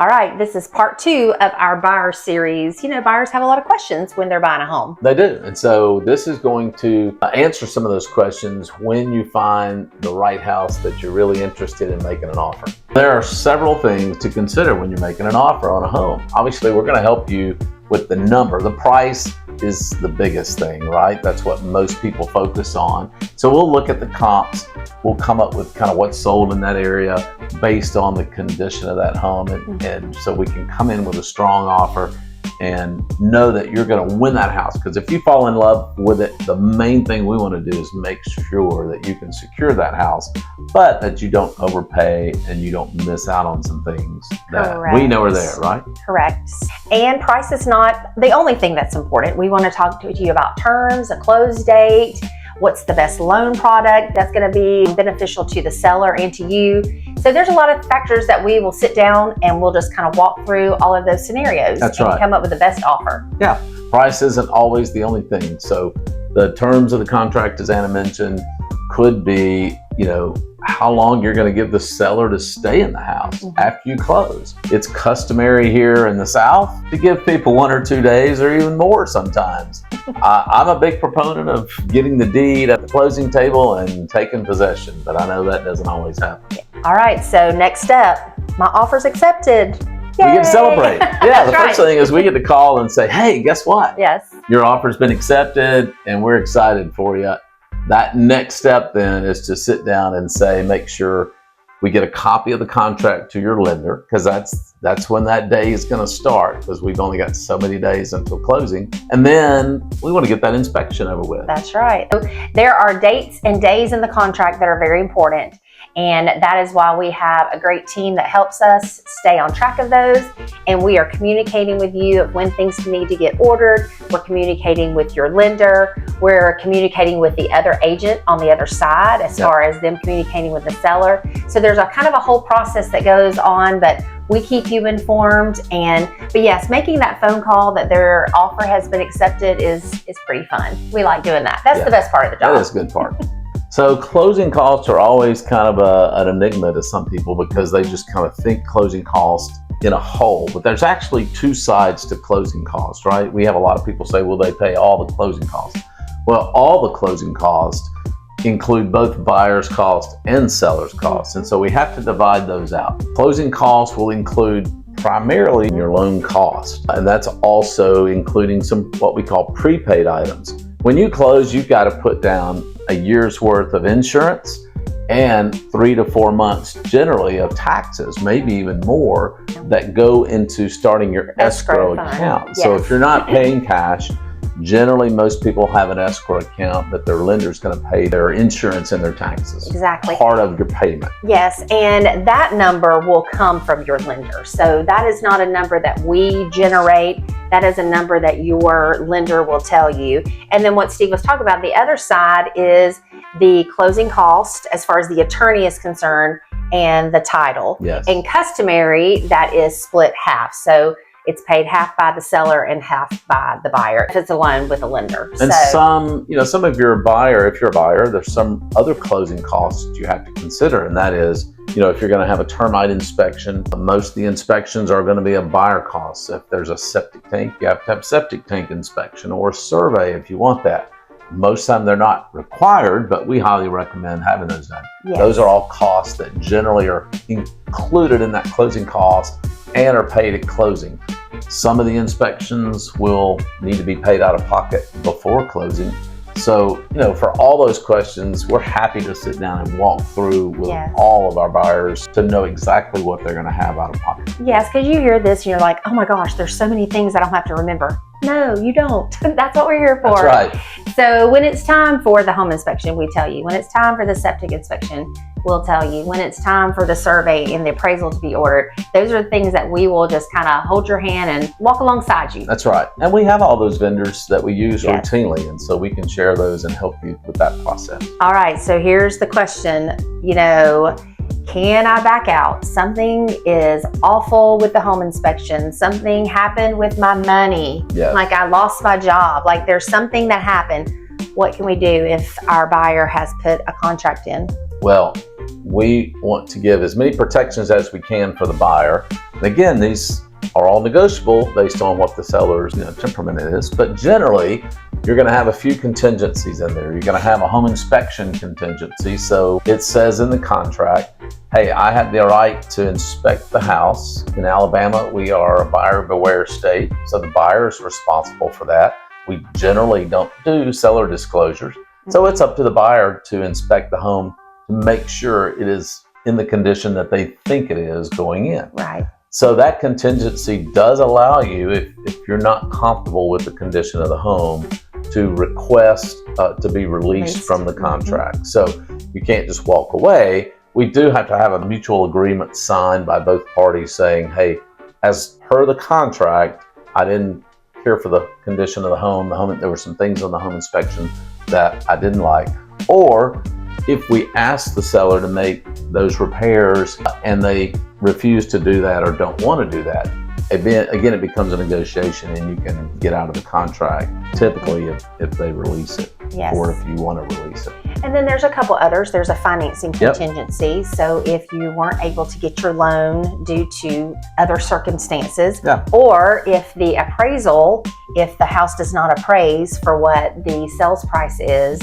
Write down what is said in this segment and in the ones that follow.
All right, this is part 2 of our buyer series. You know, buyers have a lot of questions when they're buying a home. They do. And so this is going to answer some of those questions when you find the right house that you're really interested in making an offer. There are several things to consider when you're making an offer on a home. Obviously, we're going to help you with the number. The price is the biggest thing, right? That's what most people focus on. So we'll look at the comps. We'll come up with kind of what's sold in that area based on the condition of that home. And so we can come in with a strong offer and know that you're going to win that house. Because if you fall in love with it, the main thing we want to do is make sure that you can secure that house, but that you don't overpay and you don't miss out on some things that we know are there, right? Correct. And price is not the only thing that's important. We want to talk to you about terms, a close date, what's the best loan product that's going to be beneficial to the seller and to you. So there's a lot of factors that we will sit down and we'll just kind of walk through all of those scenarios and come up with the best offer. Yeah, price isn't always the only thing. So the terms of the contract, as Anna mentioned, could be, you know, how long you're going to give the seller to stay in the house after you close. It's customary here in the South to give people 1 or 2 days or even more sometimes. I'm a big proponent of getting the deed at the closing table and taking possession, but I know that doesn't always happen. All right, so next step, my offer's accepted. Yay! We get to celebrate. Yeah, the first thing is we get to call and say, hey, guess what? Yes. Your offer's been accepted and we're excited for you. That next step then is to sit down and say, make sure we get a copy of the contract to your lender, because that's when that day is going to start, because we've only got so many days until closing. And then we want to get that inspection over with. That's right. So there are dates and days in the contract that are very important. And that is why we have a great team that helps us stay on track of those. And we are communicating with you of when things need to get ordered. We're communicating with your lender. We're communicating with the other agent on the other side as far as them communicating with the seller. So there's a kind of a whole process that goes on, but we keep you informed. But yes, making that phone call that their offer has been accepted is pretty fun. We like doing that. That's the best part of the job. That is a good part. So closing costs are always kind of an enigma to some people, because they just kind of think closing costs in a whole. But there's actually 2 sides to closing costs, right? We have a lot of people say, well, they pay all the closing costs. Well, all the closing costs include both buyer's cost and seller's costs. And so we have to divide those out. Closing costs will include primarily your loan cost. And that's also including some what we call prepaid items. When you close, you've got to put down a year's worth of insurance and 3 to 4 months generally of taxes, maybe even more, that go into starting your escrow account. Yes. So if you're not paying cash, generally most people have an escrow account that their lender's going to pay their insurance and their taxes. Exactly. Part of your payment. Yes, and that number will come from your lender. So that is not a number that we generate. That is a number that your lender will tell you. And then what Steve was talking about, the other side is the closing cost as far as the attorney is concerned and the title. Yes. And customary, that is split half. So it's paid half by the seller and half by the buyer if it's a loan with a lender. And some of your buyer, if you're a buyer, there's some other closing costs you have to consider. And that is, if you're going to have a termite inspection, most of the inspections are going to be a buyer cost. If there's a septic tank, you have to have septic tank inspection or a survey if you want that. Most of the time they're not required, but we highly recommend having those done. Yes. Those are all costs that generally are included in that closing cost and are paid at closing. Some of the inspections will need to be paid out of pocket before closing. So, for all those questions, we're happy to sit down and walk through with all of our buyers to know exactly what they're going to have out of pocket. Yes, because you hear this and you're like, oh my gosh, there's so many things I don't have to remember. No, you don't. That's what we're here for. That's right. So when it's time for the home inspection, we tell you. When it's time for the septic inspection, we'll tell you. When it's time for the survey and the appraisal to be ordered, those are the things that we will just kind of hold your hand and walk alongside you. That's right. And we have all those vendors that we use routinely, and so we can share those and help you with that process. All right, so here's the question, can I back out? Something is awful with the home inspection. Something happened with my money. Yeah. Like I lost my job. Like there's something that happened. What can we do if our buyer has put a contract in? Well, we want to give as many protections as we can for the buyer. And again, these are all negotiable based on what the seller's temperament is, but generally you're going to have a few contingencies in there. You're going to have a home inspection contingency. So it says in the contract, hey, I have the right to inspect the house. In Alabama, we are a buyer beware state, so the buyer is responsible for that. We generally don't do seller disclosures, so it's up to the buyer to inspect the home to make sure it is in the condition that they think it is going in. Right. So that contingency does allow you, if you're not comfortable with the condition of the home, to request to be released from the contract. So you can't just walk away. We do have to have a mutual agreement signed by both parties saying, hey, as per the contract, I didn't care for the condition of the home. There were some things on the home inspection that I didn't like. Or if we ask the seller to make those repairs and they refuse to do that or don't want to do that, again, it becomes a negotiation and you can get out of the contract, typically if they release it. Yes. Or if you want to release it. And then there's a couple others. There's a financing contingency. Yep. So if you weren't able to get your loan due to other circumstances, yeah. or if the appraisal, if the house does not appraise for what the sales price is,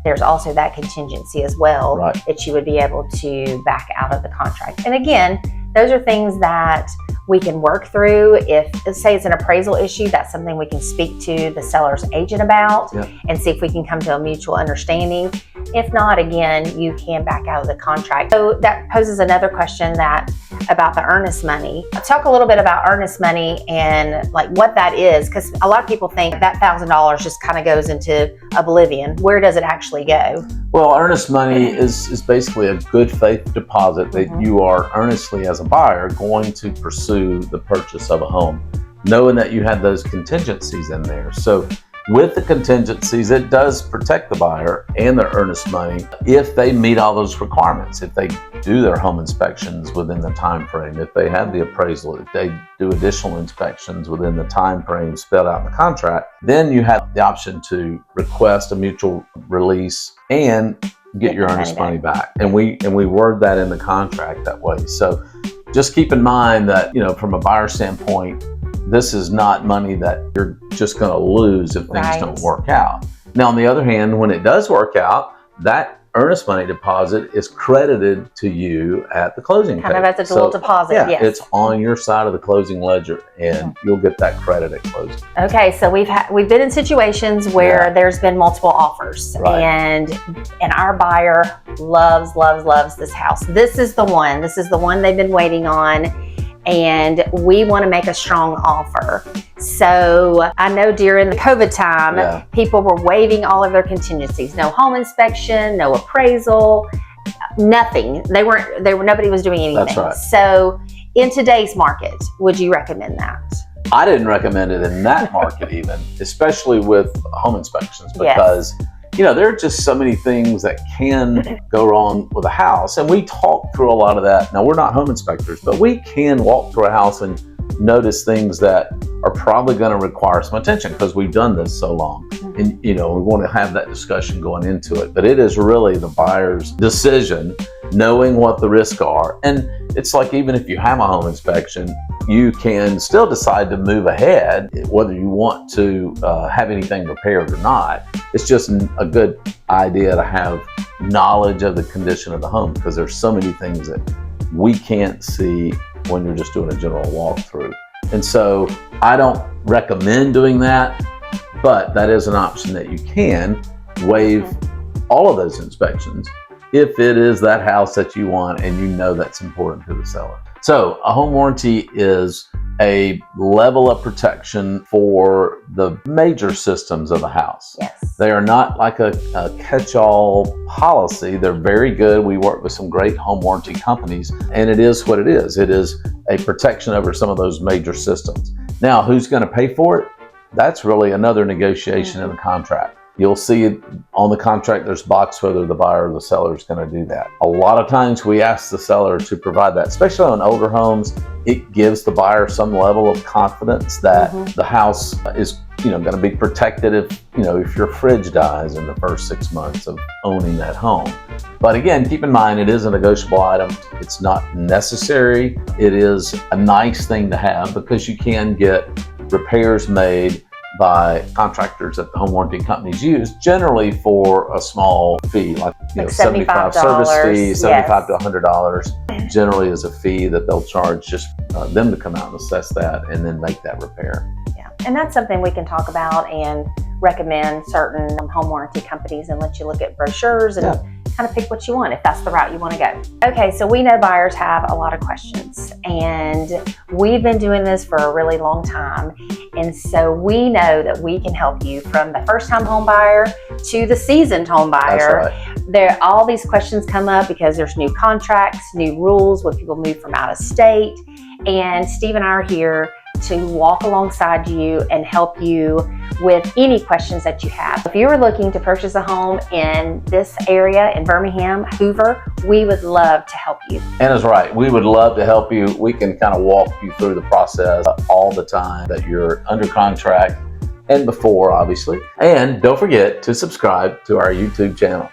there's also that contingency as well, right, that you would be able to back out of the contract. And again, those are things that we can work through. If, say it's an appraisal issue, that's something we can speak to the seller's agent about and see if we can come to a mutual understanding. If not, again, you can back out of the contract. So that poses another question about the earnest money. I'll talk a little bit about earnest money and like what that is, because a lot of people think that $1,000 just kind of goes into oblivion. Where does it actually go? Well, earnest money is basically a good faith deposit that you are earnestly, as a buyer, going to pursue the purchase of a home, knowing that you have those contingencies in there. So with the contingencies, it does protect the buyer and their earnest money if they meet all those requirements, if they do their home inspections within the time frame, if they have the appraisal, if they do additional inspections within the time frame spelled out in the contract. Then you have the option to request a mutual release and get your earnest money back. And we word that in the contract that way. So just keep in mind that, from a buyer standpoint, this is not money that you're just going to lose if things don't work out. Now, on the other hand, when it does work out, that earnest money deposit is credited to you at the closing kind of as a dual deposit. Yeah, yes. It's on your side of the closing ledger, and you'll get that credit at closing. Okay, so we've been in situations where there's been multiple offers, right, and our buyer loves this house. This is the one they've been waiting on, and we want to make a strong offer. So I know during the COVID time, people were waiving all of their contingencies. No home inspection, no appraisal, nothing. Nobody was doing anything. That's right. So in today's market, would you recommend that? I didn't recommend it in that market even, especially with home inspections, because there are just so many things that can go wrong with a house. And we talk through a lot of that. Now, we're not home inspectors, but we can walk through a house and notice things that are probably going to require some attention because we've done this so long. And, we want to have that discussion going into it. But it is really the buyer's decision, knowing what the risks are. And it's like, even if you have a home inspection, you can still decide to move ahead, whether you want to have anything repaired or not. It's just a good idea to have knowledge of the condition of the home, because there's so many things that we can't see when you're just doing a general walkthrough. And so I don't recommend doing that, but that is an option that you can waive all of those inspections if it is that house that you want and that's important to the seller. So a home warranty is a level of protection for the major systems of the house. Yes. They are not like a catch-all policy. They're very good. We work with some great home warranty companies, and it is what it is. It is a protection over some of those major systems. Now, who's going to pay for it? That's really another negotiation in the contract. You'll see on the contract, there's a box whether the buyer or the seller is going to do that. A lot of times we ask the seller to provide that, especially on older homes. It gives the buyer some level of confidence that the house is going to be protected if your fridge dies in the first 6 months of owning that home. But again, keep in mind, it is a negotiable item. It's not necessary. It is a nice thing to have because you can get repairs made by contractors that the home warranty companies use, generally for a small fee, like $75 service fee, $75 to $100 generally is a fee that they'll charge just them to come out and assess that and then make that repair. Yeah, and that's something we can talk about and recommend certain home warranty companies and let you look at brochures and kind of pick what you want if that's the route you want to go. Okay, so we know buyers have a lot of questions, and we've been doing this for a really long time, and so we know that we can help you from the first-time home buyer to the seasoned home buyer. That's right. All these questions come up because there's new contracts, new rules when people move from out of state, and Steve and I are here to walk alongside you and help you with any questions that you have. If you are looking to purchase a home in this area in Birmingham, Hoover, we would love to help you. Anna's right. We would love to help you. We can kind of walk you through the process all the time that you're under contract and before, obviously. And don't forget to subscribe to our YouTube channel.